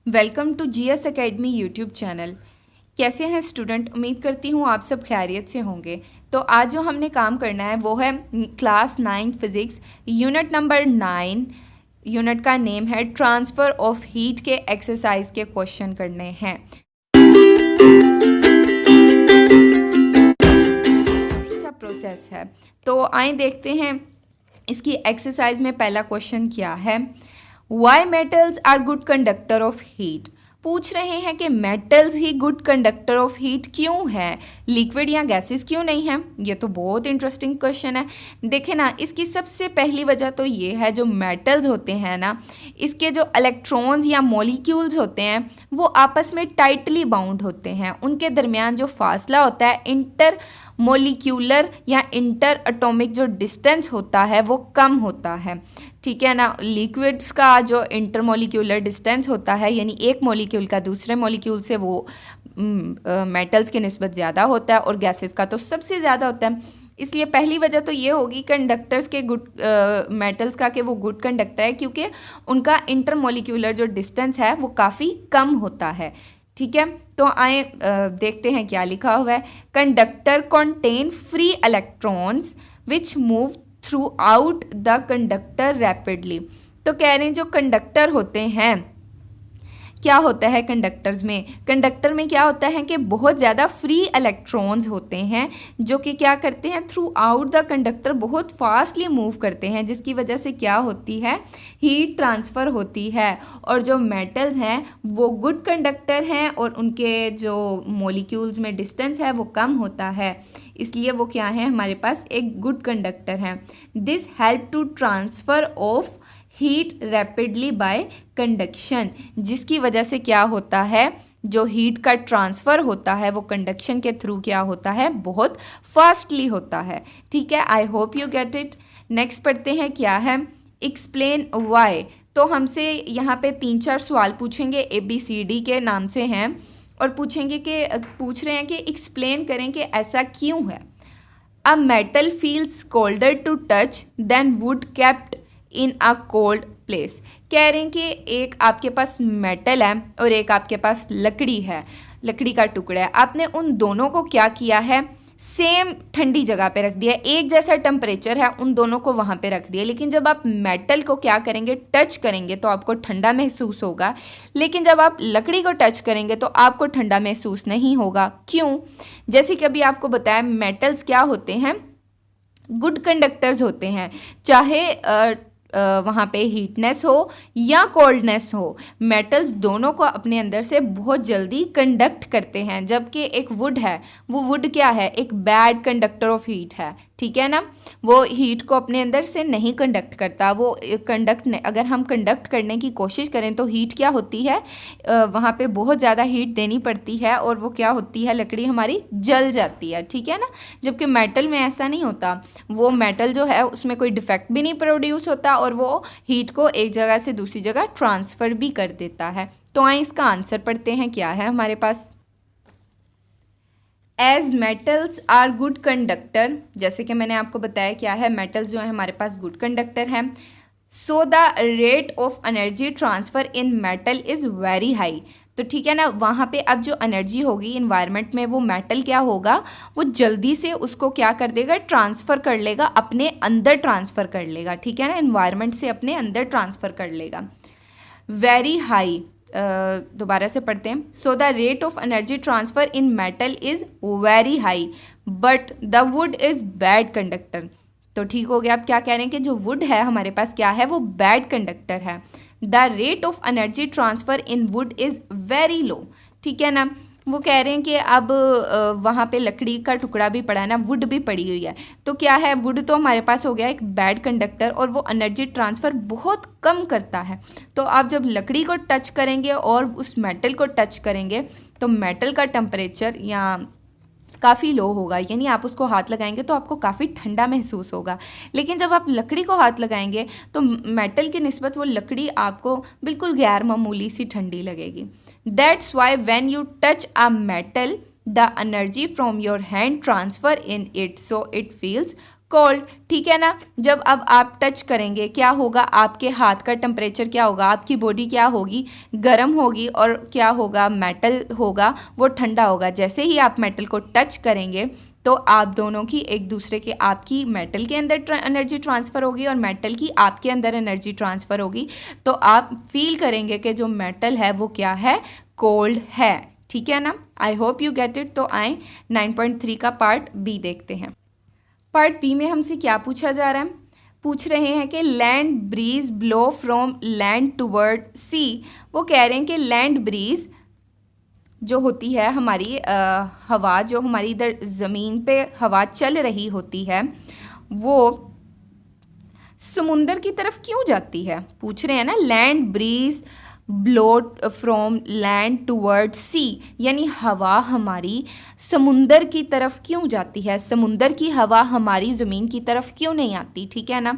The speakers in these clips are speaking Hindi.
Welcome to GS academy YouTube channel. कैसे हैं स्टूडेंट? उम्मीद करती हूँ आप सब खैरियत से होंगे। तो आज जो हमने काम करना है वो है class 9 physics unit number 9। Unit का नेम है ट्रांसफ़र ऑफ हीट के एक्सरसाइज के क्वेश्चन करने हैं। ऐसा प्रोसेस है, तो आइए देखते हैं इसकी एक्सरसाइज में पहला क्वेश्चन क्या है। Why metals are good conductor of heat. पूछ रहे हैं कि मेटल्स ही गुड कंडक्टर ऑफ हीट क्यों है, लिक्विड या गैसेस क्यों नहीं है। ये तो बहुत इंटरेस्टिंग क्वेश्चन है। देखें ना, इसकी सबसे पहली वजह तो ये है, जो मेटल्स होते हैं ना, इसके जो इलेक्ट्रॉन्स या मॉलिक्यूल्स होते हैं वो आपस में टाइटली बाउंड होते हैं। उनके दरमियान जो फासला होता है, इंटर मोलिक्यूलर या इंटर एटॉमिक जो डिस्टेंस होता है वो कम होता है। ठीक है ना। लिक्विड्स का जो इंटरमोलिक्यूलर डिस्टेंस होता है, यानी एक मॉलिक्यूल का दूसरे मॉलिक्यूल से, वो मेटल्स की निस्बत ज़्यादा होता है, और गैसेस का तो सबसे ज़्यादा होता है। इसलिए पहली वजह तो ये होगी कंडक्टर्स के गुड मेटल्स का, कि वो गुड कंडक्टर है क्योंकि उनका इंटरमोलिक्यूलर जो डिस्टेंस है वो काफ़ी कम होता है। ठीक है, तो आए देखते हैं क्या लिखा हुआ है। Conductor contain free electrons which move through out the conductor rapidly. तो कह रहे हैं जो कंडक्टर होते हैं, क्या होता है कंडक्टर में क्या होता है कि बहुत ज़्यादा फ्री इलेक्ट्रॉन्स होते हैं जो कि क्या करते हैं, थ्रू आउट द कंडक्टर बहुत फास्टली मूव करते हैं, जिसकी वजह से क्या होती है, हीट ट्रांसफ़र होती है। और जो मेटल्स हैं वो गुड कंडक्टर हैं और उनके जो मॉलिक्यूल्स में डिस्टेंस है वो कम होता है, इसलिए वो क्या है, हमारे पास एक गुड कंडक्टर हैं। This help to transfer of heat rapidly by conduction, जिसकी वजह से क्या होता है, जो हीट का ट्रांसफ़र होता है वो कंडक्शन के थ्रू क्या होता है, बहुत फास्टली होता है। ठीक है, आई hope you get it. Next पढ़ते हैं क्या है, एक्सप्लेन वाई। तो हमसे यहाँ पे 3-4 सवाल पूछेंगे, ABCD के नाम से हैं, और पूछ रहे हैं कि एक्सप्लेन करें कि ऐसा क्यों है। A metal feels colder to touch than wood kept in a cold place. कह रहे हैं कि एक आपके पास मेटल है और एक आपके पास लकड़ी है, लकड़ी का टुकड़ा है। आपने उन दोनों को क्या किया है, सेम ठंडी जगह पे रख दिया, एक जैसा टेम्परेचर है, उन दोनों को वहाँ पे रख दिया। लेकिन जब आप मेटल को क्या करेंगे, टच करेंगे, तो आपको ठंडा महसूस होगा। लेकिन जब आप लकड़ी को टच करेंगे तो आपको ठंडा महसूस नहीं होगा। क्यों? जैसे कि अभी आपको बताया, मेटल्स क्या होते हैं, गुड कंडक्टर्स होते हैं। चाहे वहाँ पे हीटनेस हो या कोल्डनेस हो, मेटल्स दोनों को अपने अंदर से बहुत जल्दी कंडक्ट करते हैं। जबकि एक वुड है, वो वुड क्या है, एक बैड कंडक्टर ऑफ हीट है। ठीक है ना, वो हीट को अपने अंदर से नहीं कंडक्ट करता। वो अगर हम कंडक्ट करने की कोशिश करें तो हीट क्या होती है, वहाँ पे बहुत ज़्यादा हीट देनी पड़ती है, और वो क्या होती है, लकड़ी हमारी जल जाती है। ठीक है ना, जबकि मेटल में ऐसा नहीं होता। वो मेटल जो है उसमें कोई डिफेक्ट भी नहीं प्रोड्यूस होता, और वो हीट को एक जगह से दूसरी जगह ट्रांसफ़र भी कर देता है। तो आइए इसका आंसर पढ़ते हैं, क्या है हमारे पास। As metals are good conductor, जैसे कि मैंने आपको बताया क्या है, मेटल्स जो है हमारे पास गुड कंडक्टर हैं। So the rate of energy transfer in metal is very high. तो ठीक है ना, वहाँ पे अब जो एनर्जी होगी इन्वायरमेंट में, वो मेटल क्या होगा, वो जल्दी से उसको क्या कर देगा, ट्रांसफ़र कर लेगा, अपने अंदर ट्रांसफ़र कर लेगा। ठीक है ना, इन्वायरमेंट से अपने अंदर ट्रांसफ़र कर लेगा। वेरी हाई, दोबारा से पढ़ते हैं। So the rate of energy transfer in metal is very high but the wood is bad conductor. तो ठीक हो गया। आप क्या कह रहे हैं कि जो वुड है हमारे पास क्या है, वो बैड कंडक्टर है। The rate of energy transfer in would is very लो। ठीक है ना, वो कह रहे हैं कि अब वहाँ पे लकड़ी का टुकड़ा भी पड़ा है ना, वुड भी पड़ी हुई है, तो क्या है, वुड तो हमारे पास हो गया एक बैड कंडक्टर, और वो एनर्जी ट्रांसफ़र बहुत कम करता है। तो आप जब लकड़ी को टच करेंगे और उस मेटल को टच करेंगे तो मेटल का टेम्परेचर या काफ़ी लो होगा, यानी आप उसको हाथ लगाएंगे तो आपको काफ़ी ठंडा महसूस होगा। लेकिन जब आप लकड़ी को हाथ लगाएंगे तो मेटल की निस्बत वो लकड़ी आपको बिल्कुल गैर मामूली सी ठंडी लगेगी। That's why when you touch a metal the energy from your hand transfer in it, so it feels cold, ठीक है ना। जब अब आप टच करेंगे क्या होगा, आपके हाथ का टेम्परेचर क्या होगा, आपकी बॉडी क्या होगी, गर्म होगी, और क्या होगा, मेटल होगा वो ठंडा होगा। जैसे ही आप मेटल को टच करेंगे तो आप दोनों की एक दूसरे के, आपकी मेटल के अंदर एनर्जी ट्रांसफ़र होगी और मेटल की आपके अंदर एनर्जी ट्रांसफ़र होगी, तो आप फील करेंगे कि जो मेटल है वो क्या है, कोल्ड है, ठीक है ना। आई होप यू गेट इट। तो आए 9.3 का पार्ट बी देखते हैं। पार्ट बी में हमसे क्या पूछा जा रहा है, पूछ रहे हैं कि land breeze blow from land toward sea. वो कह रहे हैं कि लैंड ब्रीज जो होती है हमारी हवा, जो हमारी इधर ज़मीन पे हवा चल रही होती है, वो समुंदर की तरफ क्यों जाती है। पूछ रहे हैं ना, land breeze blow from land toward sea, यानी हवा हमारी समुंदर की तरफ क्यों जाती है, समुंदर की हवा हमारी ज़मीन की तरफ क्यों नहीं आती, ठीक है ना।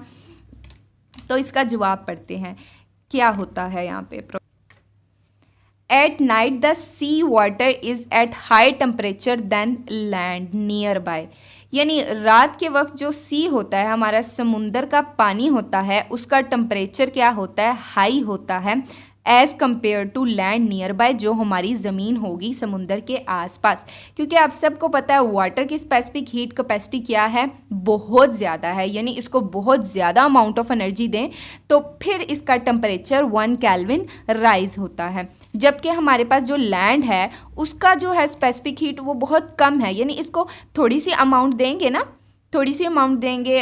तो इसका जवाब पढ़ते हैं, क्या होता है यहाँ पे। At night the sea water is at high temperature than land nearby, यानी रात के वक्त जो सी होता है, हमारा समुंदर का पानी होता है, उसका टेम्परेचर क्या होता है, हाई होता है as compare to land nearby, जो हमारी ज़मीन होगी समुंदर के आसपास। क्योंकि आप सबको पता है वाटर की स्पेसिफिक हीट कैपेसिटी क्या है, बहुत ज़्यादा है, यानी इसको बहुत ज़्यादा अमाउंट ऑफ एनर्जी दें तो फिर इसका टेम्परेचर 1 केल्विन राइज होता है। जबकि हमारे पास जो लैंड है उसका जो है स्पेसिफिक हीट वो बहुत कम है, यानी इसको थोड़ी सी अमाउंट देंगे ना, थोड़ी सी अमाउंट देंगे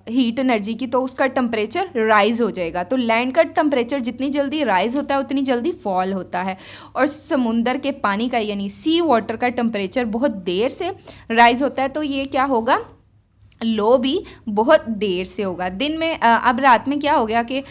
हीट एनर्जी की, तो उसका टेम्परेचर राइज हो जाएगा। तो लैंड का टेम्परेचर जितनी जल्दी राइज होता है उतनी जल्दी फॉल होता है, और समुंदर के पानी का यानी सी वाटर का टेम्परेचर बहुत देर से राइज होता है, तो ये क्या होगा, लो भी बहुत देर से होगा। दिन में अब रात में क्या हो गया कि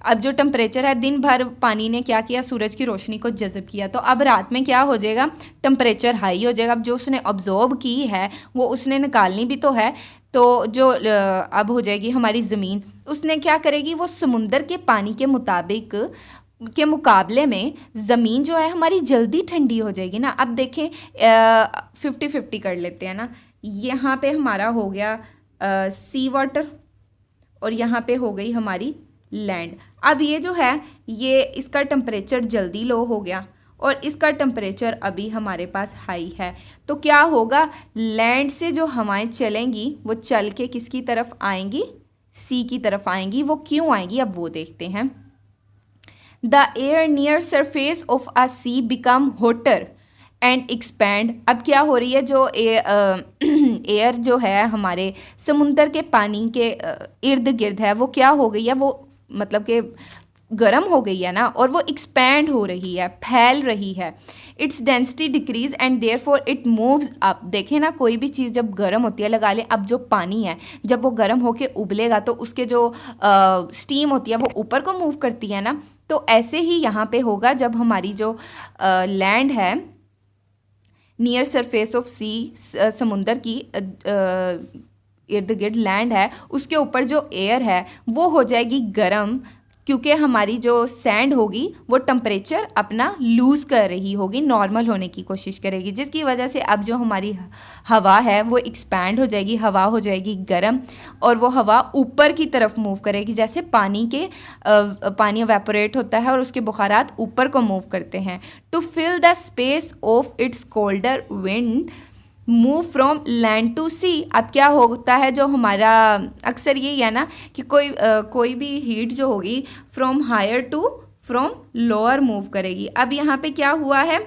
अब जो टेम्परेचर है, दिन भर पानी ने क्या किया, सूरज की रोशनी को जज़ब किया, तो अब रात में क्या हो जाएगा, टेम्परेचर हाई हो जाएगा। अब जो उसने ऑब्जॉर्ब की है वो उसने निकालनी भी तो है, तो जो अब हो जाएगी हमारी ज़मीन, उसने क्या करेगी, वो समुंदर के पानी के मुताबिक के मुकाबले में ज़मीन जो है हमारी जल्दी ठंडी हो जाएगी ना। अब देखें 50-50 कर लेते हैं ना, यहाँ पे हमारा हो गया सी वाटर और यहाँ पे हो गई हमारी लैंड। अब ये जो है ये इसका टेम्परेचर जल्दी लो हो गया और इसका टेम्परेचर अभी हमारे पास हाई है, तो क्या होगा, लैंड से जो हवाएं चलेंगी वो चल के किसकी तरफ आएंगी, सी की तरफ आएंगी। वो क्यों आएंगी अब वो देखते हैं। The air near surface of a sea become hotter and expand. अब क्या हो रही है, जो एयर जो है हमारे समुंदर के पानी के इर्द गिर्द है वो क्या हो गई है, वो मतलब कि गर्म हो गई है ना, और वो एक्सपैंड हो रही है, फैल रही है। Its density decrease and therefore it moves up. देखें ना, कोई भी चीज़ जब गर्म होती है, लगा लें अब जो पानी है जब वो गर्म होके उबलेगा तो उसके जो स्टीम होती है वो ऊपर को मूव करती है ना, तो ऐसे ही यहाँ पे होगा जब हमारी जो लैंड है नियर सरफेस ऑफ सी, समुंदर की इर्द गिर्द लैंड है, उसके ऊपर जो एयर है वो हो जाएगी गर्म, क्योंकि हमारी जो सैंड होगी वो टेम्परेचर अपना लूज़ कर रही होगी, नॉर्मल होने की कोशिश करेगी, जिसकी वजह से अब जो हमारी हवा है वो एक्सपैंड हो जाएगी, हवा हो जाएगी गर्म, और वो हवा ऊपर की तरफ मूव करेगी। जैसे पानी एवेपोरेट होता है और उसके बुखारात ऊपर को मूव करते हैं। To fill the space of its colder wind move from land to sea. अब क्या होता है, जो हमारा अक्सर यही है ना कि कोई भी हीट जो होगी from higher to from lower move करेगी। अब यहाँ पे क्या हुआ है,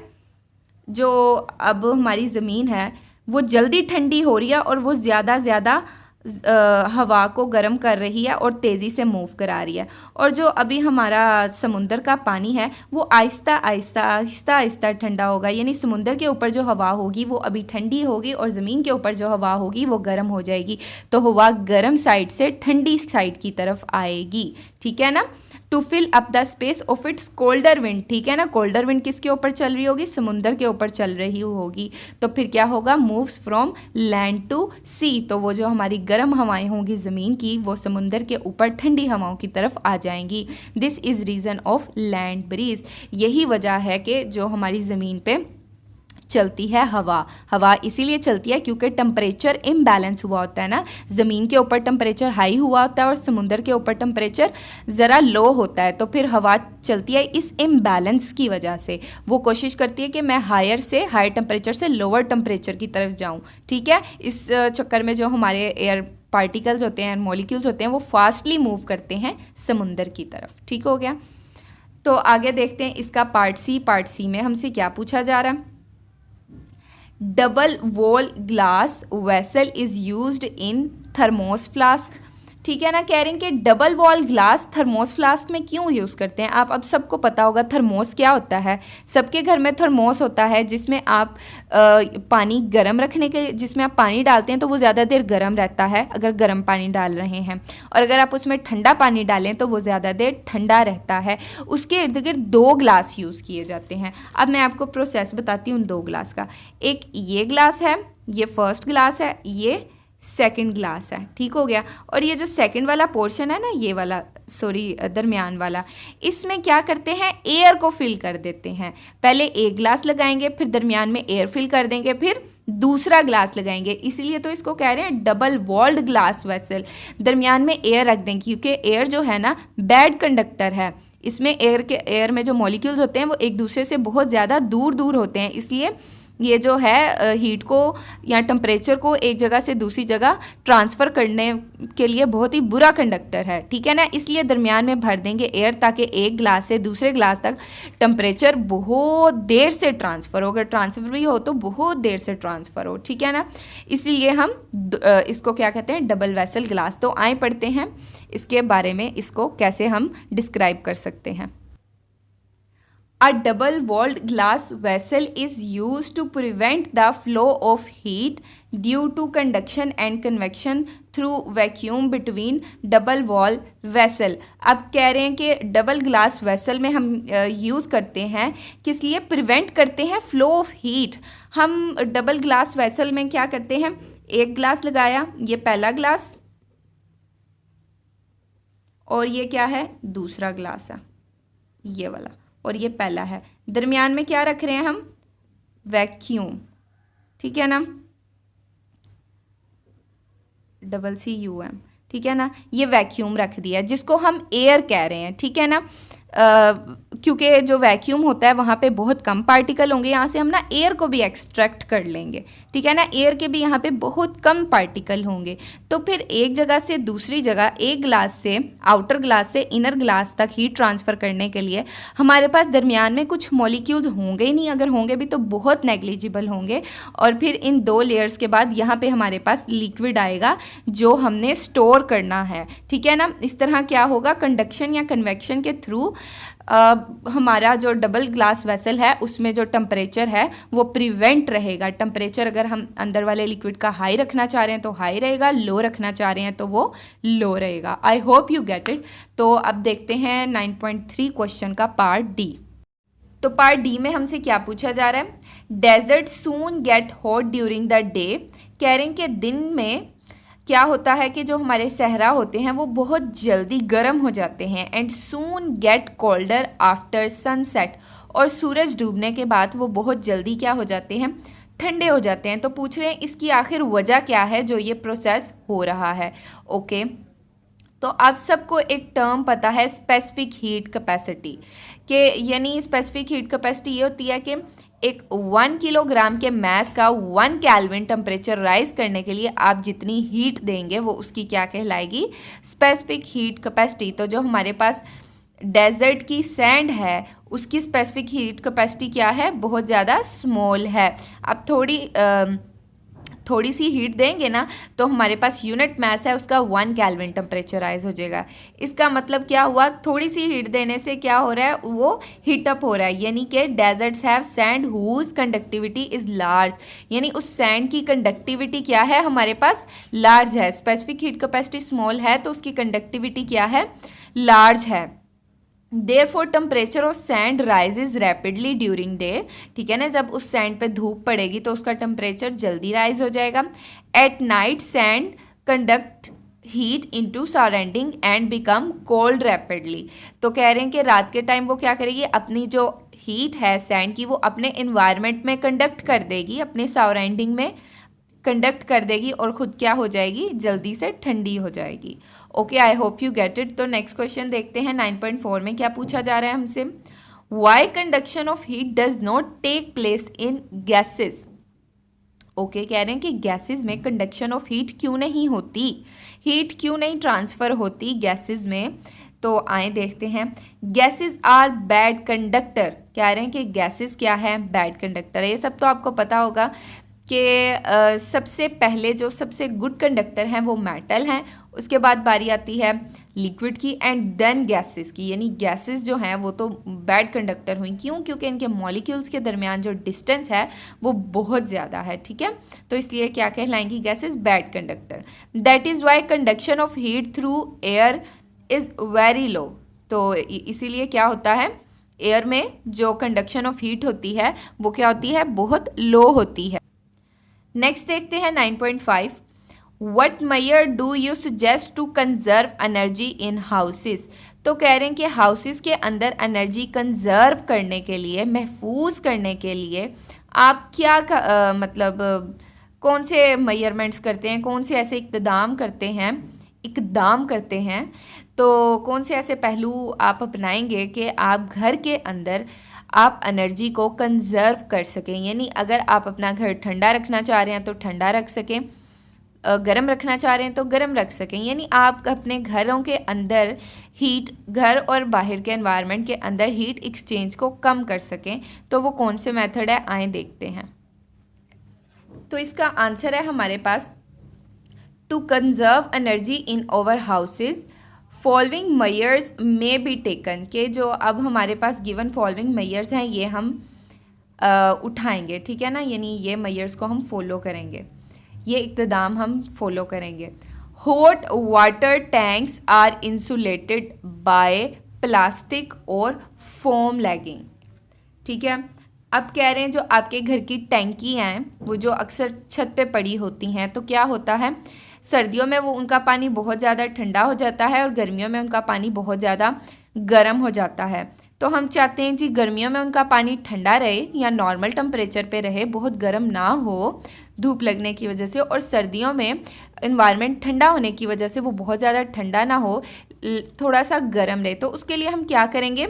जो अब हमारी ज़मीन है वो जल्दी ठंडी हो रही है और वो ज़्यादा हवा को गर्म कर रही है और तेज़ी से मूव करा रही है, और जो अभी हमारा समुंदर का पानी है वो आहिस्ता ठंडा होगा, यानी समुंदर के ऊपर जो हवा होगी वो अभी ठंडी होगी और ज़मीन के ऊपर जो हवा होगी वो गर्म हो जाएगी, तो हवा गर्म साइड से ठंडी साइड की तरफ आएगी, ठीक है ना। To fill up the space of its colder wind, ठीक है ना, कोल्डर विंड किसके ऊपर चल रही होगी, समुंदर के ऊपर चल रही होगी, तो फिर क्या होगा, मूव्स फ्रॉम लैंड टू सी, तो वो जो हमारी गर्म हवाएं होंगी ज़मीन की वो समुंदर के ऊपर ठंडी हवाओं की तरफ आ जाएंगी। This is reason of land breeze. यही वजह है कि जो हमारी ज़मीन पे चलती है हवा। हवा इसीलिए चलती है क्योंकि टेम्परेचर इम्बैलेंस हुआ होता है ना, ज़मीन के ऊपर टेम्परेचर हाई हुआ होता है और समुंदर के ऊपर टेम्परेचर ज़रा लो होता है, तो फिर हवा चलती है इस इम्बैलेंस की वजह से। वो कोशिश करती है कि मैं हायर टेम्परेचर से लोअर टेम्परेचर की तरफ जाऊँ, ठीक है। इस चक्कर में जो हमारे एयर पार्टिकल्स होते हैं, मॉलिक्यूल्स होते हैं, वो फास्टली मूव करते हैं समुंदर की तरफ, ठीक हो गया। तो आगे देखते हैं इसका पार्ट सी में हमसे क्या पूछा जा रहा है। Double wall glass vessel is used in thermos flask, ठीक है ना। कह रहे हैं कि double wall glass thermos flask में क्यों यूज़ करते हैं। आप अब सबको पता होगा थर्मोस क्या होता है, सबके घर में थर्मोस होता है जिसमें आप पानी गर्म रखने के लिए, जिसमें आप पानी डालते हैं तो वो ज़्यादा देर गर्म रहता है अगर गर्म पानी डाल रहे हैं, और अगर आप उसमें ठंडा पानी डालें तो वो ज़्यादा देर ठंडा रहता है। उसके इर्द गिर्द 2 ग्लास यूज़ किए जाते हैं। अब मैं आपको प्रोसेस बताती हूँ 2 ग्लास का। एक ये ग्लास है, ये फर्स्ट ग्लास है, ये सेकंड ग्लास है, ठीक हो गया। और ये जो सेकंड वाला पोर्शन है ना, ये वाला दरमियान वाला, इसमें क्या करते हैं, एयर को फिल कर देते हैं। पहले एक ग्लास लगाएंगे, फिर दरमियान में एयर फिल कर देंगे, फिर दूसरा ग्लास लगाएंगे। इसीलिए तो इसको कह रहे हैं डबल वॉल्ड ग्लास वेसल। दरमियान में एयर रख देंगे क्योंकि एयर जो है ना बैड कंडक्टर है। इसमें एयर में जो मॉलिक्यूल्स होते हैं वो एक दूसरे से बहुत ज़्यादा दूर दूर होते हैं, इसलिए ये जो है हीट को या टेम्परेचर को एक जगह से दूसरी जगह ट्रांसफ़र करने के लिए बहुत ही बुरा कंडक्टर है, ठीक है ना। इसलिए दरमियान में भर देंगे एयर ताकि एक ग्लास से दूसरे ग्लास तक टेम्परेचर बहुत देर से ट्रांसफ़र हो, अगर ट्रांसफ़र भी हो तो बहुत देर से ट्रांसफ़र हो, ठीक है ना। इसलिए हम इसको क्या कहते हैं, डबल वेसल ग्लास। तो आए पढ़ते हैं इसके बारे में, इसको कैसे हम डिस्क्राइब कर सकते हैं। A double-walled glass vessel is used to prevent the flow of heat due to conduction and convection through vacuum between double wall vessel। अब कह रहे हैं कि डबल ग्लास वेसल में हम यूज़ करते हैं, किस लिए, प्रिवेंट करते हैं फ्लो ऑफ हीट। हम डबल ग्लास वेसल में क्या करते हैं, एक ग्लास लगाया, ये पहला ग्लास, और ये क्या है, दूसरा ग्लास है, ये वाला, और ये पहला है। दरमियान में क्या रख रहे हैं हम, वैक्यूम, ठीक है ना, WCUM, ठीक है ना। ये वैक्यूम रख दिया जिसको हम एयर कह रहे हैं, ठीक है ना। क्योंकि जो वैक्यूम होता है वहाँ पे बहुत कम पार्टिकल होंगे, यहाँ से हम ना एयर को भी एक्सट्रैक्ट कर लेंगे, ठीक है ना। एयर के भी यहाँ पे बहुत कम पार्टिकल होंगे, तो फिर एक जगह से दूसरी जगह, एक ग्लास से आउटर ग्लास से इनर ग्लास तक हीट ट्रांसफ़र करने के लिए हमारे पास दरमियान में कुछ मॉलिक्यूल्स होंगे ही नहीं, अगर होंगे भी तो बहुत नेग्लिजिबल होंगे। और फिर इन 2 लेयर्स के बाद यहाँ पे हमारे पास लिक्विड आएगा जो हमने स्टोर करना है, ठीक है ना। इस तरह क्या होगा, कंडक्शन या कन्वेक्शन के थ्रू हमारा जो डबल ग्लास वेसल है उसमें जो टेम्परेचर है वो प्रिवेंट रहेगा। टेम्परेचर अगर हम अंदर वाले लिक्विड का हाई रखना चाह रहे हैं तो हाई रहेगा, लो रखना चाह रहे हैं तो वो लो रहेगा। I hope you get it. तो अब देखते हैं 9.3 क्वेश्चन का पार्ट डी। तो पार्ट डी में हमसे क्या पूछा जा रहा है, desert soon get hot during the day. कह रहे हैं कि दिन में क्या होता है कि जो हमारे सहरा होते हैं वो बहुत जल्दी गर्म हो जाते हैं, and soon gate colder after sunset, और सूरज डूबने के बाद वो बहुत जल्दी क्या हो जाते हैं, ठंडे हो जाते हैं। तो पूछ रहे हैं इसकी आखिर वजह क्या है जो ये प्रोसेस हो रहा है। ओके, तो आप सबको एक टर्म पता है स्पेसिफिक हीट कैपेसिटी, कि यानी स्पेसिफिक हीट कैपेसिटी ये होती है कि एक 1 किलोग्राम के मैस का 1 केल्विन टेम्परेचर राइज करने के लिए आप जितनी हीट देंगे वो उसकी क्या कहलाएगी, स्पेसिफिक हीट कैपेसिटी। तो जो हमारे पास डेजर्ट की सैंड है उसकी स्पेसिफिक हीट कैपेसिटी क्या है, बहुत ज़्यादा स्मॉल है। अब थोड़ी सी हीट देंगे ना तो हमारे पास यूनिट मैस है उसका 1 केल्विन टेम्परेचर राइज हो जाएगा। इसका मतलब क्या हुआ, थोड़ी सी हीट देने से क्या हो रहा है, वो हीट अप हो रहा है। यानी कि deserts have sand whose conductivity is large, यानी उस सैंड की कंडक्टिविटी क्या है, हमारे पास लार्ज है। स्पेसिफिक हीट कैपेसिटी स्मॉल है तो उसकी कंडक्टिविटी क्या है, लार्ज है। Therefore temperature of sand rises rapidly during day, ठीक है ना। जब उस सैंड पे धूप पड़ेगी तो उसका टेम्परेचर जल्दी राइज हो जाएगा। At night sand conduct heat into surrounding and become cold rapidly. तो कह रहे हैं कि रात के टाइम वो क्या करेगी, अपनी जो हीट है सैंड की वो अपने इन्वायरमेंट में कंडक्ट कर देगी, अपने सराउंडिंग में कंडक्ट कर देगी और ख़ुद क्या हो जाएगी, जल्दी से ठंडी हो जाएगी। Okay, I hope you get it. तो नेक्स्ट क्वेश्चन देखते हैं 9.4 में क्या पूछा जा रहा है हमसे। Why conduction of heat does not take place in gases. Okay, कह रहे हैं कि गैसेस में कंडक्शन ऑफ हीट क्यों नहीं होती, हीट क्यों नहीं ट्रांसफ़र होती गैसेस में। तो आए देखते हैं। गैसेस आर बैड कंडक्टर, कह रहे हैं कि गैसेस क्या है, बैड कंडक्टर है। ये सब तो आपको पता होगा कि सबसे पहले जो सबसे गुड कंडक्टर हैं वो मेटल हैं, उसके बाद बारी आती है लिक्विड की एंड देन गैसेस की, यानी गैसेस जो हैं वो तो बैड कंडक्टर हुई। क्यों? क्योंकि इनके मॉलिक्यूल्स के दरमियान जो डिस्टेंस है वो बहुत ज़्यादा है, ठीक है। तो इसलिए क्या कहलाएंगी gases, bad conductor. That is why conduction of heat through air is very low. तो इसीलिए क्या होता है, एयर में जो कंडक्शन ऑफ हीट होती है वो क्या होती है, बहुत लो होती है। नेक्स्ट देखते हैं 9.5। What measure do you suggest to conserve energy in houses. तो कह रहे हैं कि हाउसेस के अंदर एनर्जी कंजर्व करने के लिए, महफूज करने के लिए आप क्या कौन से मेजरमेंट्स करते हैं, कौन से ऐसे इक़दाम करते हैं, तो कौन से ऐसे पहलू आप अपनाएंगे कि आप घर के अंदर आप एनर्जी को कंजर्व कर सकें। यानी अगर आप अपना घर ठंडा रखना चाह रहे हैं तो ठंडा रख सकें, गर्म रखना चाह रहे हैं तो गर्म रख सकें। यानी आप अपने घरों के अंदर हीट, घर और बाहर के एनवायरनमेंट के अंदर हीट एक्सचेंज को कम कर सकें। तो वो कौन से मेथड है, आए देखते हैं। तो इसका आंसर है हमारे पास to conserve energy in our houses following measures में बी टेकन, के जो अब हमारे पास गिवन फॉलोइंग मेयर्स हैं ये हम उठाएंगे, ठीक है ना। यानी ये मेयर्स को हम फॉलो करेंगे, ये इक़दाम हम फॉलो करेंगे। Hot water tanks are insulated by plastic और फोम लैगिंग, ठीक है। अब कह रहे हैं जो आपके घर की टैंकी हैं वो जो अक्सर छत पे पड़ी होती हैं, तो क्या होता है, सर्दियों में वो उनका पानी बहुत ज़्यादा ठंडा हो जाता है और गर्मियों में उनका पानी बहुत ज़्यादा गर्म हो जाता है। तो हम चाहते हैं जी गर्मियों में उनका पानी ठंडा रहे या नॉर्मल टेम्परेचर पे रहे, बहुत गर्म ना हो धूप लगने की वजह से, और सर्दियों में इन्वायरमेंट ठंडा होने की वजह से वो बहुत ज़्यादा ठंडा ना हो, थोड़ा सा गर्म रहे। तो उसके लिए हम क्या करेंगे,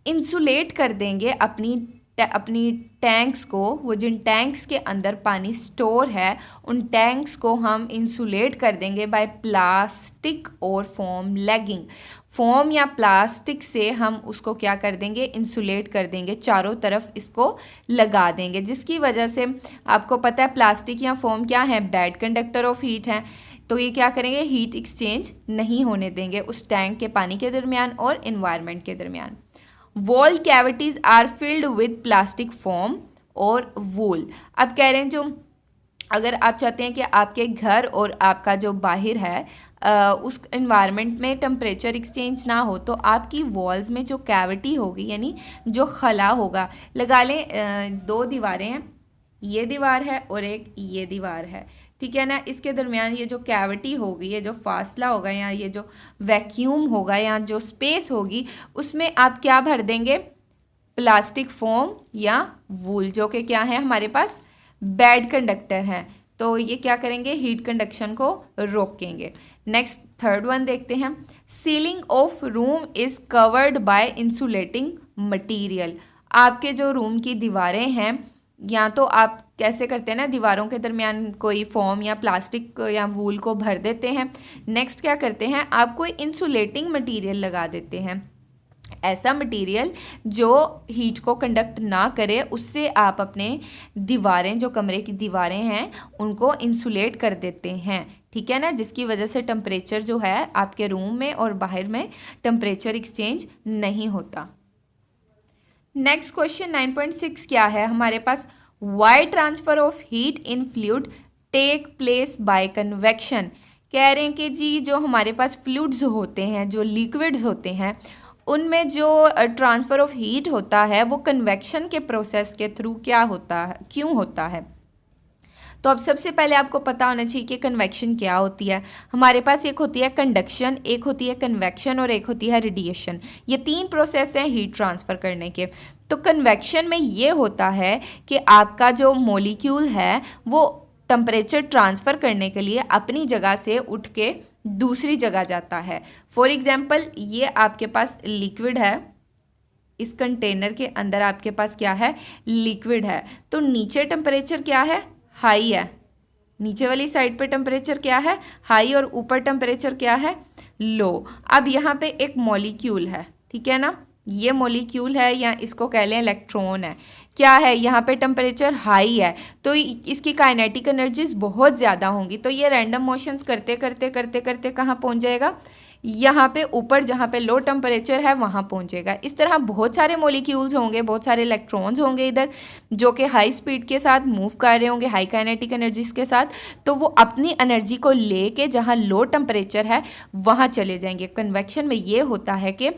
इंसुलेट कर देंगे अपनी टैंक्स को। वो जिन टैंक्स के अंदर पानी स्टोर है उन टैंक्स को हम इंसुलेट कर देंगे बाय प्लास्टिक और फोम लैगिंग। फोम या प्लास्टिक से हम उसको क्या कर देंगे, इंसुलेट कर देंगे, चारों तरफ इसको लगा देंगे, जिसकी वजह से आपको पता है प्लास्टिक या फोम क्या है, बैड कंडक्टर ऑफ हीट है। तो ये क्या करेंगे, हीट एक्सचेंज नहीं होने देंगे उस टैंक के पानी के दरमियान और इन्वायरमेंट के दरमियान। Wall cavities are filled with plastic foam और वूल। अब कह रहे हैं जो अगर आप चाहते हैं कि आपके घर और आपका जो बाहर है उस इन्वायरमेंट में टेम्परेचर एक्सचेंज ना हो, तो आपकी वॉल्स में जो कैविटी होगी यानी जो खला होगा, लगा लें दो दीवारें हैं, ये दीवार है और एक ये दीवार है, ठीक है ना। इसके दरमियान ये जो कैविटी होगी, ये जो फासला होगा या ये जो वैक्यूम होगा या जो स्पेस होगी, उसमें आप क्या भर देंगे, प्लास्टिक फोम या वूल, जो कि क्या है हमारे पास बैड कंडक्टर हैं। तो ये क्या करेंगे, हीट कंडक्शन को रोकेंगे। नेक्स्ट थर्ड वन देखते हैं। Ceiling of room is covered by insulating material. आपके जो रूम की दीवारें हैं, या तो आप कैसे करते हैं ना, दीवारों के दरमियान कोई फोम या प्लास्टिक या वूल को भर देते हैं। नेक्स्ट क्या करते हैं, आप कोई इंसुलेटिंग मटेरियल लगा देते हैं, ऐसा मटेरियल जो हीट को कंडक्ट ना करे, उससे आप अपने दीवारें, जो कमरे की दीवारें हैं, उनको इंसुलेट कर देते हैं, ठीक है ना, जिसकी वजह से टेम्परेचर जो है आपके रूम में और बाहर में टेम्परेचर एक्सचेंज नहीं होता। नेक्स्ट क्वेश्चन 9.6 क्या है हमारे पास, why transfer of heat in fluid take place by convection. कह रहे हैं कि जी जो हमारे पास फ्लूइड्स होते हैं, जो लिक्विड्स होते हैं, उनमें जो ट्रांसफ़र ऑफ हीट होता है वो कन्वेक्शन के प्रोसेस के थ्रू क्या होता है, क्यों होता है। तो अब सबसे पहले आपको पता होना चाहिए कि कन्वेक्शन क्या होती है। हमारे पास एक होती है कंडक्शन, एक होती है कन्वेक्शन और एक होती है रेडिएशन। ये तीन प्रोसेस हैं हीट ट्रांसफ़र करने के। तो कन्वेक्शन में ये होता है कि आपका जो मॉलिक्यूल है वो टेम्परेचर ट्रांसफ़र करने के लिए अपनी जगह से उठ के दूसरी जगह जाता है। फॉर एग्जाम्पल ये आपके पास लिक्विड है, इस कंटेनर के अंदर आपके पास क्या है, लिक्विड है। तो नीचे टेम्परेचर क्या है, हाई है, नीचे वाली साइड पे टेम्परेचर क्या है, हाई, और ऊपर टेम्परेचर क्या है, लो। अब यहाँ पे एक मॉलिक्यूल है, ठीक है ना, ये मॉलिक्यूल है या इसको कह लें इलेक्ट्रॉन है। क्या है, यहाँ पे टेम्परेचर हाई है तो इसकी काइनेटिक एनर्जीज बहुत ज़्यादा होंगी। तो ये रैंडम मोशंस करते करते करते करते कहाँ पहुँच जाएगा, यहाँ पे ऊपर जहाँ पे लो टेम्परेचर है वहाँ पहुँचेगा। इस तरह बहुत सारे मॉलिक्यूल्स होंगे, बहुत सारे इलेक्ट्रॉन्स होंगे इधर जो कि हाई स्पीड के साथ मूव कर रहे होंगे, हाई काइनेटिक एनर्जीज के साथ। तो वो अपनी एनर्जी को लेके जहाँ लो टेम्परेचर है वहाँ चले जाएंगे। कन्वेक्शन में ये होता है कि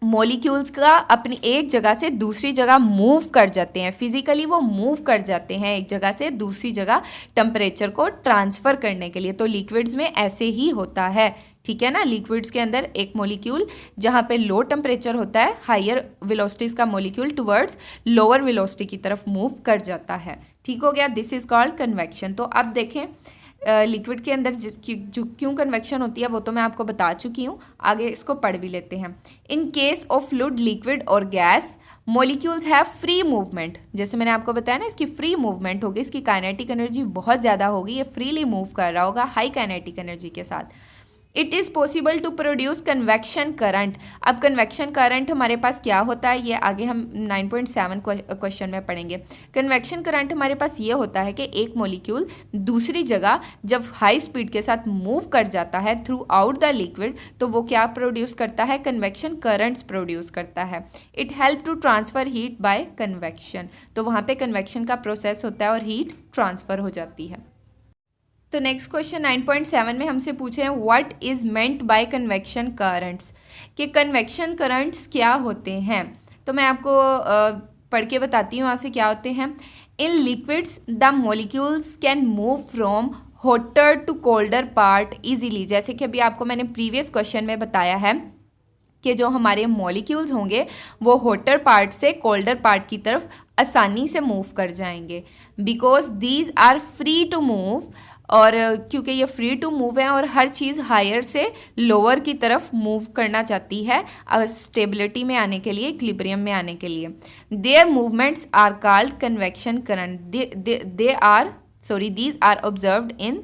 मॉलिक्यूल्स का अपनी एक जगह से दूसरी जगह मूव कर जाते हैं, फिजिकली वो मूव कर जाते हैं एक जगह से दूसरी जगह टेम्परेचर को ट्रांसफ़र करने के लिए। तो लिक्विड्स में ऐसे ही होता है, ठीक है ना। लिक्विड्स के अंदर एक मॉलिक्यूल जहाँ पे लो टेम्परेचर होता है, हायर वेलोसिटीज़ का मॉलिक्यूल टुवर्ड्स लोअर वेलोसिटी की तरफ मूव कर जाता है। ठीक हो गया, दिस इज़ कॉल्ड कन्वेक्शन। तो अब देखें लिक्विड के अंदर क्यों कन्वेक्शन होती है वो तो मैं आपको बता चुकी हूँ, आगे इसको पढ़ भी लेते हैं। In case of fluid, liquid और gas, molecules have free movement. जैसे मैंने आपको बताया ना, इसकी फ्री मूवमेंट होगी, इसकी काइनेटिक एनर्जी बहुत ज़्यादा होगी, ये फ्रीली मूव कर रहा होगा हाई काइनेटिक एनर्जी के साथ। It is possible to produce convection current. अब कन्वेक्शन करंट हमारे पास क्या होता है, ये आगे हम 9.7 क्वेश्चन में पढ़ेंगे। कन्वेक्शन करंट हमारे पास ये होता है कि एक मॉलिक्यूल दूसरी जगह जब हाई स्पीड के साथ मूव कर जाता है थ्रू आउट द लिक्विड, तो वो क्या प्रोड्यूस करता है, कन्वेक्शन करंट्स प्रोड्यूस करता है। It help to transfer heat by convection. तो वहाँ पे कन्वेक्शन का प्रोसेस होता है और हीट ट्रांसफ़र हो जाती है। तो नेक्स्ट क्वेश्चन 9.7 में हमसे पूछे हैं what is meant by convection currents, कि कन्वेक्शन करंट्स क्या होते हैं। तो मैं आपको पढ़ के बताती हूँ यहाँ से क्या होते हैं। In liquids the molecules can move from hotter to colder part easily. जैसे कि अभी आपको मैंने प्रीवियस क्वेश्चन में बताया है कि जो हमारे मॉलिक्यूल्स होंगे वो हॉटर पार्ट से कोल्डर पार्ट की तरफ आसानी से मूव कर जाएंगे, because these are free to move. और क्योंकि ये फ्री टू मूव है और हर चीज़ हायर से लोअर की तरफ मूव करना चाहती है स्टेबिलिटी में आने के लिए, इक्विलिब्रियम में आने के लिए। Their movements are called convection current. These are observed in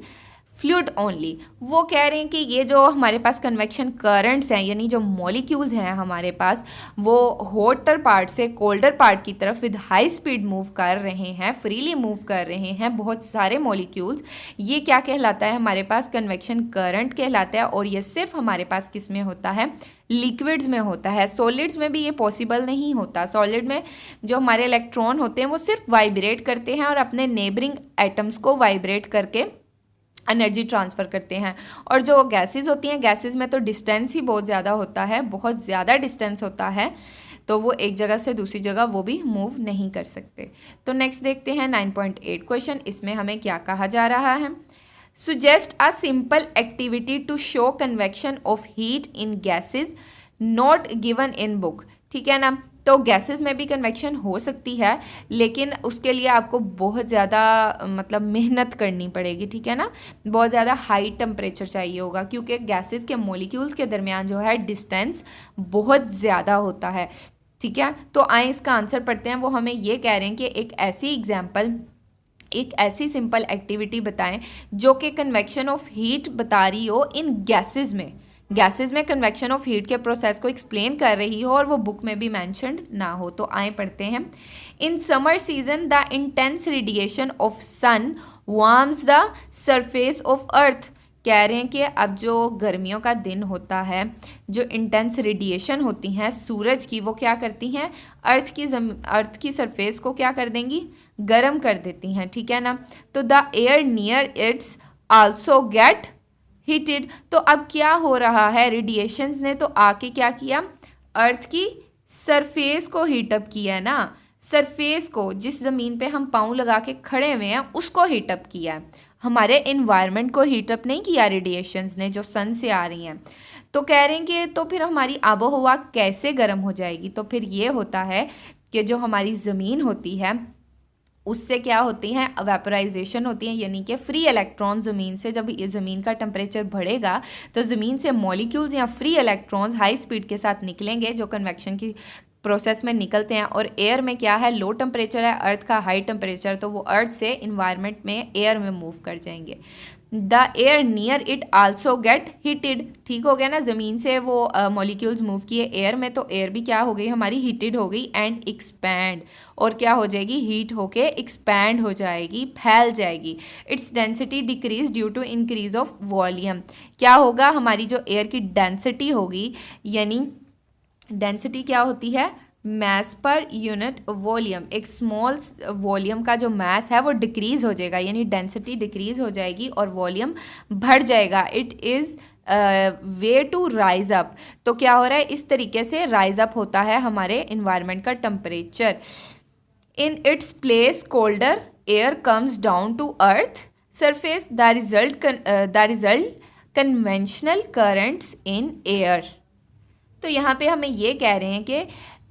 fluid only. वो कह रहे हैं कि ये जो हमारे पास कन्वेक्शन करंट्स हैं, यानी जो मॉलिक्यूल्स हैं हमारे पास, वो हॉटर पार्ट से कोल्डर पार्ट की तरफ विद हाई स्पीड मूव कर रहे हैं, फ्रीली मूव कर रहे हैं बहुत सारे मॉलिक्यूल्स। ये क्या कहलाता है, हमारे पास कन्वेक्शन करंट कहलाता है। और ये सिर्फ हमारे पास किस में होता है, लिक्विड्स में होता है। सॉलिड्स में भी ये पॉसिबल नहीं होता। सॉलिड में जो हमारे इलेक्ट्रॉन होते हैं वो सिर्फ वाइब्रेट करते हैं और अपने नेबरिंग एटम्स को वाइब्रेट करके एनर्जी ट्रांसफ़र करते हैं। और जो गैसेस होती हैं, गैसेस में तो डिस्टेंस ही बहुत ज़्यादा होता है, बहुत ज़्यादा डिस्टेंस होता है, तो वो एक जगह से दूसरी जगह वो भी मूव नहीं कर सकते। तो नेक्स्ट देखते हैं 9.8 क्वेश्चन। इसमें हमें क्या कहा जा रहा है, suggest a simple activity to show convection of heat in gases not given in book. ठीक है ना। तो गैसेस में भी कन्वेक्शन हो सकती है, लेकिन उसके लिए आपको बहुत ज़्यादा मतलब मेहनत करनी पड़ेगी, ठीक है ना। बहुत ज़्यादा हाई टेम्परेचर चाहिए होगा, क्योंकि गैसेस के मॉलिक्यूल्स के दरमियान जो है डिस्टेंस बहुत ज़्यादा होता है, ठीक है। तो आए इसका आंसर पढ़ते हैं। वो हमें ये कह रहे हैं कि एक ऐसी सिंपल एक्टिविटी बताएं जो कि कन्वेक्शन ऑफ हीट बता रही हो इन गैसेस में कन्वेक्शन ऑफ हीट के प्रोसेस को एक्सप्लेन कर रही हो और वो बुक में भी मैंशनड ना हो। तो आए पढ़ते हैं। In summer season the intense radiation of sun warms the surface of earth. कह रहे हैं कि अब जो गर्मियों का दिन होता है, जो इंटेंस रेडिएशन होती हैं सूरज की, वो क्या करती हैं, अर्थ की सरफेस को क्या कर देंगी, गर्म कर देती हैं, ठीक है ना। तो the air near it's also get heated. तो अब क्या हो रहा है, रेडिएशंस ने तो आके क्या किया, अर्थ की सरफेस को हीटअप किया है ना। सरफेस को, जिस ज़मीन पे हम पाँव लगा के खड़े हुए हैं, उसको हीटअप किया है, हमारे इन्वायरमेंट को हीटअप नहीं किया रेडिएशंस ने जो सन से आ रही हैं। तो कह रहे हैं कि तो फिर हमारी आबो हवा कैसे गर्म हो जाएगी। तो फिर ये होता है कि जो हमारी ज़मीन होती है उससे क्या होती हैं, वेपराइजेशन होती है, यानी कि फ्री इलेक्ट्रॉन ज़मीन से, जब ये ज़मीन का टेम्परेचर बढ़ेगा तो ज़मीन से मॉलिक्यूल्स या फ्री इलेक्ट्रॉन्स हाई स्पीड के साथ निकलेंगे जो कन्वेक्शन की प्रोसेस में निकलते हैं। और एयर में क्या है, लो टेम्परेचर है, अर्थ का हाई टेम्परेचर, तो वो अर्थ से इन्वायरमेंट में एयर में मूव कर जाएंगे। The air near it also get heated, ठीक हो गया ना, ज़मीन से वो मॉलिक्यूल्स मूव किए एयर में, तो एयर भी क्या हो गई हमारी, हीटेड हो गई एंड एक्सपैंड, और क्या हो जाएगी, हीट होके एक्सपैंड हो जाएगी, फैल जाएगी। Its density decrease due to increase of volume. क्या होगा, हमारी जो एयर की डेंसिटी होगी, यानी डेंसिटी क्या होती है, मैस पर यूनिट वॉल्यूम, एक स्मॉल वॉल्यूम का जो मैस है वो डिक्रीज हो जाएगा, यानी डेंसिटी डिक्रीज हो जाएगी और वॉल्यूम बढ़ जाएगा। It is way to rise up, तो क्या हो रहा है, इस तरीके से राइज अप होता है हमारे इन्वायरमेंट का temperature. In its place colder air comes down to earth surface, the result conventional currents in air. तो यहाँ पे हमें ये कह रहे हैं कि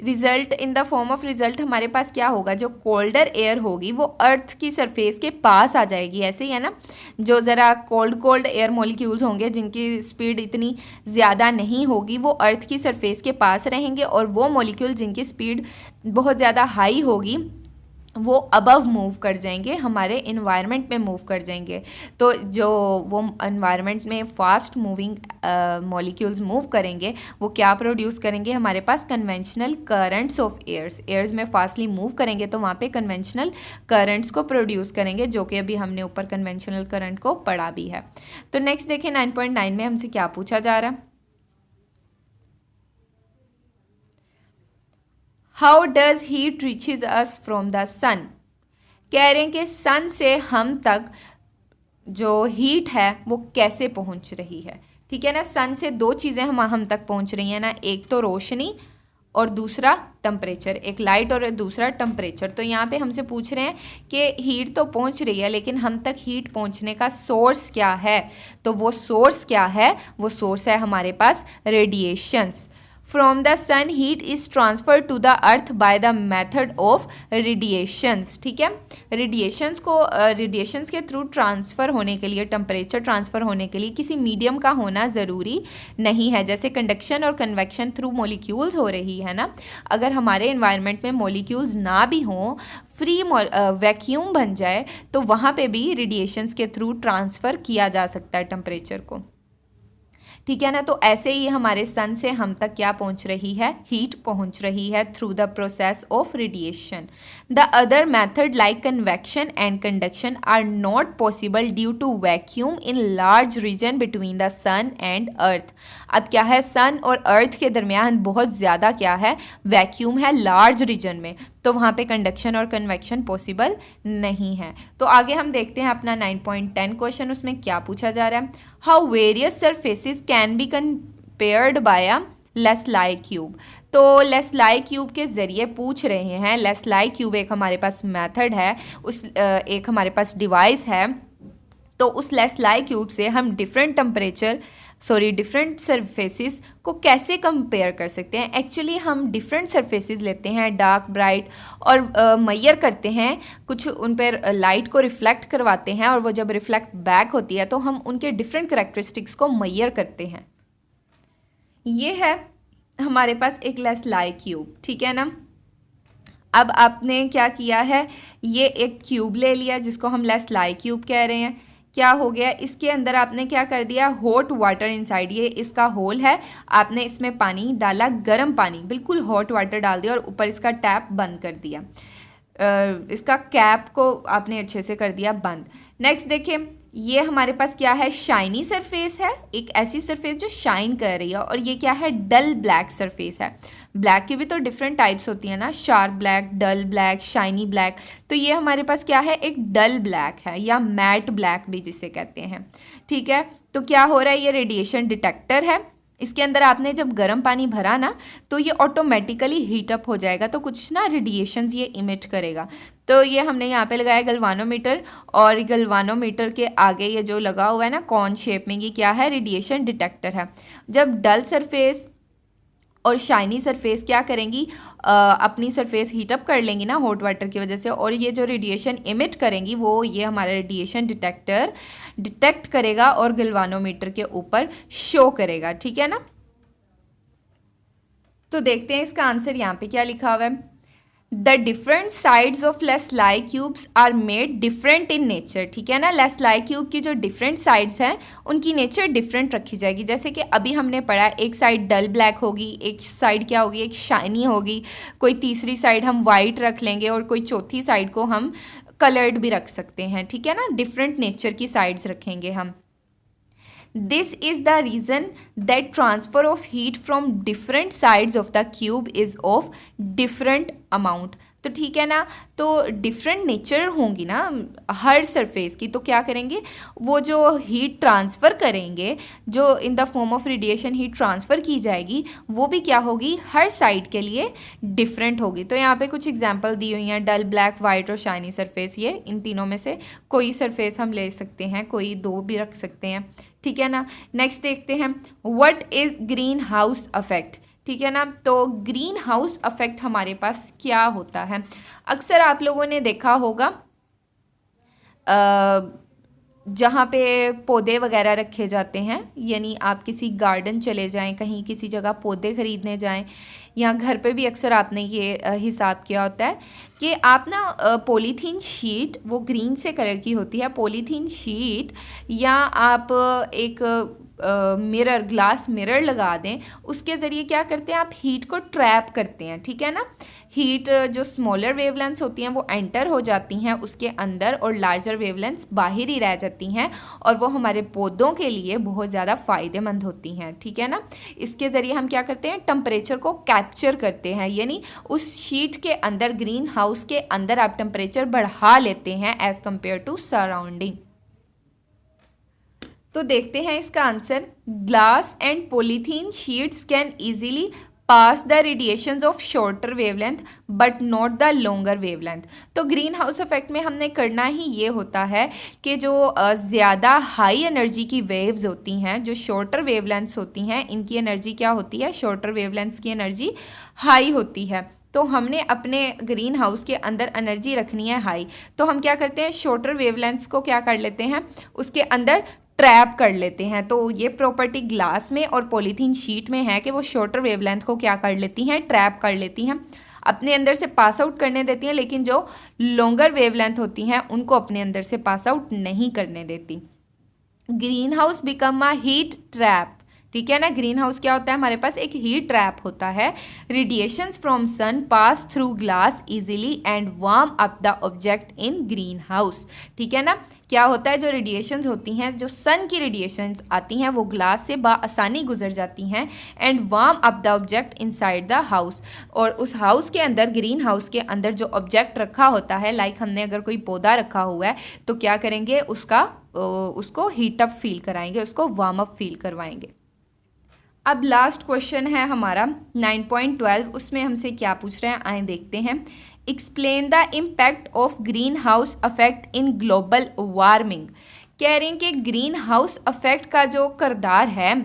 result in the form of result हमारे पास क्या होगा, जो कोल्डर एयर होगी वो अर्थ की सरफेस के पास आ जाएगी, ऐसे ही है ना, जो ज़रा कोल्ड एयर मॉलिक्यूल्स होंगे जिनकी स्पीड इतनी ज़्यादा नहीं होगी वो अर्थ की सरफेस के पास रहेंगे, और वो मॉलिक्यूल जिनकी स्पीड बहुत ज़्यादा हाई होगी वो अबव मूव कर जाएंगे, हमारे इन्वायरमेंट में मूव कर जाएंगे। तो जो वो इन्वायरमेंट में फास्ट मूविंग मॉलिक्यूल्स मूव करेंगे वो क्या प्रोड्यूस करेंगे, हमारे पास कन्वेंशनल करंट्स ऑफ एयर्स में फास्टली मूव करेंगे तो वहाँ पे कन्वेंशनल करंट्स को प्रोड्यूस करेंगे, जो कि अभी हमने ऊपर कन्वेंशनल करंट को पढ़ा भी है। तो नेक्स्ट देखिए 9.9 में हमसे क्या पूछा जा रहा है, how does heat reaches us from the sun. कह रहे हैं कि सन से हम तक जो हीट है वो कैसे पहुंच रही है, ठीक है ना। सन से दो चीज़ें हम तक पहुंच रही हैं ना, एक तो रोशनी और दूसरा टेम्परेचर, एक लाइट और दूसरा टेम्परेचर। तो यहाँ पे हमसे पूछ रहे हैं कि हीट तो पहुंच रही है लेकिन हम तक हीट पहुंचने का सोर्स क्या है, तो वो सोर्स क्या है, वो सोर्स है हमारे पास radiations. From the sun heat is transfer to the earth by the method of radiations, ठीक है। रेडिएशंस के थ्रू ट्रांसफ़र होने के लिए, टेम्परेचर ट्रांसफ़र होने के लिए किसी मीडियम का होना ज़रूरी नहीं है। जैसे कंडक्शन और कन्वेक्शन थ्रू मॉलिक्यूल्स हो रही है ना, अगर हमारे इन्वायरमेंट में मॉलिक्यूल्स ना भी हों, फ्री वैक्यूम बन जाए, तो वहाँ पे भी रेडिएशंस के थ्रू ट्रांसफ़र किया जा सकता है टेम्परेचर को, ठीक है ना। तो ऐसे ही हमारे सन से हम तक क्या पहुंच रही है, हीट पहुंच रही है through the process of radiation. The other method like convection and conduction are not possible due to vacuum in large region between the sun and earth. अब क्या है, सन और अर्थ के दरमियान बहुत ज़्यादा क्या है, वैक्यूम है लार्ज रीजन में, तो वहाँ पे कंडक्शन और कन्वेक्शन पॉसिबल नहीं है। तो आगे हम देखते हैं अपना 9.10 क्वेश्चन, उसमें क्या पूछा जा रहा है, how various surfaces can be compared by a Leslie cube. तो लेस्लाई क्यूब के ज़रिए पूछ रहे हैं। लेस्लाई क्यूब एक हमारे पास मेथड है, एक हमारे पास डिवाइस है, तो उस लेस्लाई क्यूब से हम डिफरेंट सरफेसेस को कैसे कंपेयर कर सकते हैं। एक्चुअली हम डिफरेंट सरफेसेस लेते हैं, डार्क, ब्राइट, और मैयर करते हैं, कुछ उन पर लाइट को रिफ्लेक्ट करवाते हैं, और वो जब रिफ्लेक्ट बैक होती है तो हम उनके डिफरेंट करैक्टरिस्टिक्स को मैयर करते हैं। ये है हमारे पास एक लेस्लाई क्यूब, ठीक है ना। अब आपने क्या किया है, ये एक क्यूब ले लिया जिसको हम लेस्लाई क्यूब कह रहे हैं। क्या हो गया, इसके अंदर आपने क्या कर दिया, हॉट वाटर इनसाइड, ये इसका होल है, आपने इसमें पानी डाला, गर्म पानी, बिल्कुल हॉट वाटर डाल दिया, और ऊपर इसका टैप बंद कर दिया, इसका कैप को आपने अच्छे से कर दिया बंद। नेक्स्ट देखिए, ये हमारे पास क्या है, शाइनी सरफेस है, एक ऐसी सरफेस जो शाइन कर रही है, और ये क्या है, डल ब्लैक सरफेस है। ब्लैक की भी तो डिफरेंट टाइप्स होती है ना, शार्प ब्लैक, डल ब्लैक, शाइनी ब्लैक। तो ये हमारे पास क्या है, एक डल ब्लैक है, या मैट ब्लैक भी जिसे कहते हैं, ठीक है। तो क्या हो रहा है, ये रेडिएशन डिटेक्टर है, इसके अंदर आपने जब गर्म पानी भरा ना तो ये ऑटोमेटिकली हीट अप हो जाएगा, तो कुछ ना रेडिएशंस ये इमिट करेगा। तो ये हमने यहाँ पे लगाया गलवानोमीटर, और गलवानोमीटर के आगे ये जो लगा हुआ है ना कॉन शेप में, ये क्या है, रेडिएशन डिटेक्टर है। जब डल सरफेस और शाइनी सरफेस क्या करेंगी, अपनी सरफेस हीटअप कर लेंगी ना हॉट वाटर की वजह से, और ये जो रेडिएशन इमिट करेंगी वो ये हमारा रेडिएशन डिटेक्टर डिटेक्ट करेगा और गलवानोमीटर के ऊपर शो करेगा, ठीक है ना। तो देखते हैं इसका आंसर यहाँ पे क्या लिखा हुआ है। The different sides of Leslie cubes are made different in nature, ठीक है ना। लेस्लाई क्यूब की जो डिफरेंट साइड्स हैं उनकी नेचर डिफरेंट रखी जाएगी। जैसे कि अभी हमने पढ़ा, एक साइड डल ब्लैक होगी, एक साइड क्या होगी, एक शाइनी होगी, कोई तीसरी साइड हम वाइट रख लेंगे, और कोई चौथी साइड को हम कलर्ड भी रख सकते हैं, ठीक है ना। डिफरेंट नेचर की साइड्स रखेंगे हम। This is the reason that transfer of heat from different sides of the cube is of different amount. तो ठीक है ना, तो डिफरेंट नेचर होंगी ना हर सरफेस की, तो क्या करेंगे, वो जो हीट ट्रांसफ़र करेंगे, जो इन the form of radiation heat transfer की जाएगी, वो भी क्या होगी, हर साइड के लिए डिफरेंट होगी। तो यहाँ पे कुछ एग्जांपल दी हुई हैं, डल, ब्लैक, वाइट और शाइनी सरफेस। ये इन तीनों में से कोई सरफेस हम ले सकते हैं, कोई दो भी रख सकते हैं, ठीक है ना। नेक्स्ट देखते हैं, what is green house affect, ठीक है ना। तो ग्रीन हाउस अफेक्ट हमारे पास क्या होता है, अक्सर आप लोगों ने देखा होगा जहाँ पे पौधे वगैरह रखे जाते हैं, यानी आप किसी गार्डन चले जाएं, कहीं किसी जगह पौधे ख़रीदने जाएं, या घर पे भी अक्सर आपने ये हिसाब किया होता है कि आप ना पॉलीथीन शीट, वो ग्रीन से कलर की होती है पॉलीथीन शीट, या आप एक मिरर, ग्लास मिरर लगा दें, उसके ज़रिए क्या करते हैं, आप हीट को ट्रैप करते हैं, ठीक है ना। हीट जो स्मॉलर वेवलेंथ्स होती हैं वो एंटर हो जाती हैं उसके अंदर, और लार्जर वेवलेंथ्स बाहर ही रह जाती हैं, और वो हमारे पौधों के लिए बहुत ज़्यादा फ़ायदेमंद होती हैं, ठीक है ना। इसके ज़रिए हम क्या करते हैं, टेम्परेचर को कैप्चर करते हैं, यानी उस शीट के अंदर, ग्रीन हाउस के अंदर आप टेम्परेचर बढ़ा लेते हैं एज़ कम्पेयर टू सराउंडिंग। तो देखते हैं इसका answer, glass and polythene sheets can easily pass the radiations of shorter wavelength but not the longer wavelength. तो ग्रीन हाउस इफेक्ट में हमने करना ही ये होता है कि जो ज़्यादा हाई एनर्जी की वेव्स होती हैं, जो शॉर्टर वेवलेंथ्स होती हैं, इनकी एनर्जी क्या होती है, शॉर्टर वेवलेंथ्स की एनर्जी हाई होती है। तो हमने अपने ग्रीन हाउस के अंदर एनर्जी रखनी है हाई, तो हम क्या करते हैं, शॉर्टर वेवलेंथ्स को क्या कर लेते हैं, उसके अंदर ट्रैप कर लेते हैं। तो ये प्रॉपर्टी ग्लास में और पॉलीथीन शीट में है कि वो शॉर्टर वेवलेंथ को क्या कर लेती हैं, ट्रैप कर लेती हैं, अपने अंदर से पास आउट करने देती हैं, लेकिन जो लॉन्गर वेवलेंथ होती हैं उनको अपने अंदर से पास आउट नहीं करने देती। Green house become a heat trap, ठीक है ना। ग्रीन हाउस क्या होता है, हमारे पास एक हीट ट्रैप होता है। Radiations from sun pass through glass easily and warm up the object in greenhouse, ठीक है ना। क्या होता है, जो रेडिएशंस होती हैं, जो सन की रेडिएशंस आती हैं, वो ग्लास से आसानी गुजर जाती हैं and warm up the object inside the house, और उस हाउस के अंदर, ग्रीन हाउस के अंदर जो ऑब्जेक्ट रखा होता है, लाइक हमने अगर कोई पौधा रखा हुआ है तो क्या करेंगे, उसको हीटअप फील कराएंगे, उसको वार्म अप फील करवाएंगे। अब लास्ट क्वेश्चन है हमारा 9.12, उसमें हमसे क्या पूछ रहे हैं, आए देखते हैं। Explain the impact of green house affect in global warming. कह रहे हैं कि ग्रीन हाउस अफेक्ट का जो किरदार है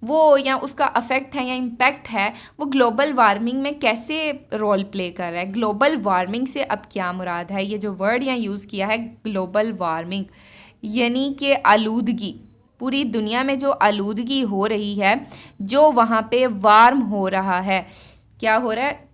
वो, या उसका अफेक्ट है या इम्पैक्ट है, वो ग्लोबल वार्मिंग में कैसे रोल प्ले कर रहा है। ग्लोबल वार्मिंग से अब क्या मुराद है, ये जो वर्ड यहाँ यूज़ किया है ग्लोबल वार्मिंग, यानी कि आलूदगी, पूरी दुनिया में जो आलूदगी हो रही है, जो वहाँ पे वार्म हो रहा है, क्या हो रहा है,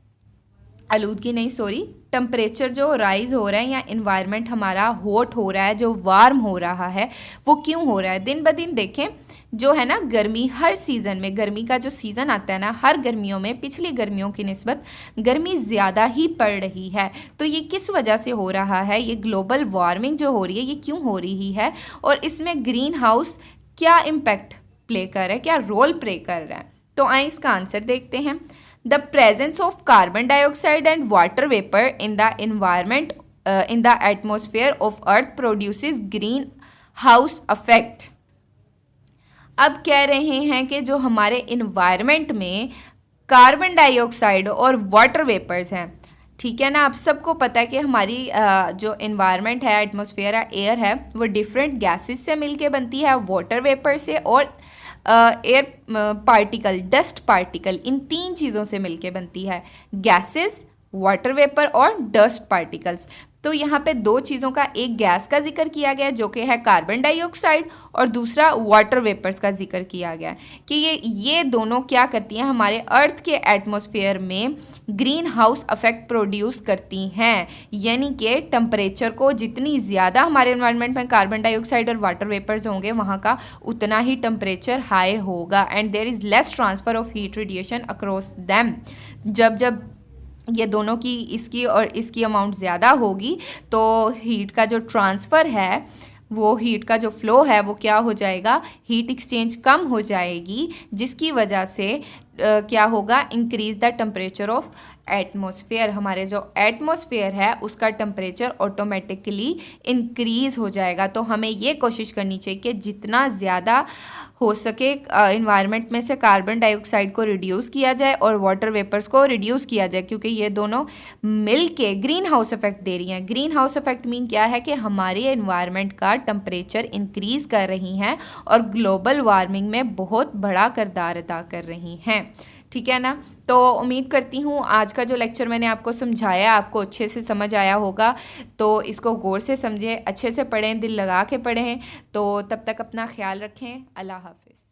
आलूदगी नहीं सॉरी, टेम्परेचर जो राइज़ हो रहा है या इन्वायरमेंट हमारा हॉट हो रहा है, जो वार्म हो रहा है, वो क्यों हो रहा है। दिन ब दिन देखें जो है ना, गर्मी हर सीज़न में, गर्मी का जो सीज़न आता है ना, हर गर्मियों में पिछली गर्मियों की निस्बत गर्मी ज़्यादा ही पड़ रही है। तो ये किस वजह से हो रहा है, ये ग्लोबल वार्मिंग जो हो रही है ये क्यों हो रही है, और इसमें ग्रीन हाउस क्या इम्पैक्ट प्ले कर रहा है, क्या रोल प्ले कर रहा है। तो आए इसका आंसर देखते हैं। The presence of carbon dioxide and water vapour in the environment in the atmosphere of earth produces green house affect. अब कह रहे हैं कि जो हमारे इन्वायरमेंट में कार्बन डाइऑक्साइड और वाटर वेपर्स हैं, ठीक है ना। आप सबको पता है कि हमारी जो इन्वायरमेंट है, एटमॉस्फेयर है, एयर है, वो डिफरेंट गैसेस से मिलके बनती है, वाटर वेपर से और एयर पार्टिकल, डस्ट पार्टिकल, इन 3 चीज़ों से मिलके बनती है, गैसेस, वाटर वेपर और डस्ट पार्टिकल्स। तो यहाँ पे 2 चीज़ों का, एक गैस का जिक्र किया गया जो कि है कार्बन डाइऑक्साइड, और दूसरा वाटर वेपर्स का जिक्र किया गया कि ये दोनों क्या करती हैं, हमारे अर्थ के एटमॉस्फेयर में ग्रीन हाउस इफेक्ट प्रोड्यूस करती हैं, यानी कि टेम्परेचर को जितनी ज़्यादा हमारे एनवायरनमेंट में कार्बन डाइऑक्साइड और वाटर वेपर्स होंगे वहाँ का उतना ही टेम्परेचर हाई होगा, and there is less transfer of heat radiation across them. जब ये दोनों की, इसकी और इसकी अमाउंट ज़्यादा होगी तो हीट का जो ट्रांसफ़र है, वो हीट का जो फ्लो है वो क्या हो जाएगा, हीट एक्सचेंज कम हो जाएगी, जिसकी वजह से क्या होगा, increase the temperature of atmosphere. हमारे जो एटमॉस्फेयर है उसका टेम्परेचर ऑटोमेटिकली इंक्रीज़ हो जाएगा। तो हमें ये कोशिश करनी चाहिए कि जितना ज़्यादा हो सके इन्वायरमेंट में से कार्बन डाइऑक्साइड को रिड्यूस किया जाए और वाटर वेपर्स को रिड्यूस किया जाए, क्योंकि ये दोनों मिल के ग्रीन हाउस इफेक्ट दे रही हैं। ग्रीन हाउस इफेक्ट मीन क्या है कि हमारे इन्वायरमेंट का टेम्परेचर इंक्रीज़ कर रही हैं और ग्लोबल वार्मिंग में बहुत बड़ा किरदार अदा कर रही हैं, ठीक है ना। तो उम्मीद करती हूँ आज का जो लेक्चर मैंने आपको समझाया आपको अच्छे से समझ आया होगा। तो इसको गौर से समझें, अच्छे से पढ़ें, दिल लगा के पढ़ें। तो तब तक अपना ख्याल रखें। अल्लाह हाफ़िज़।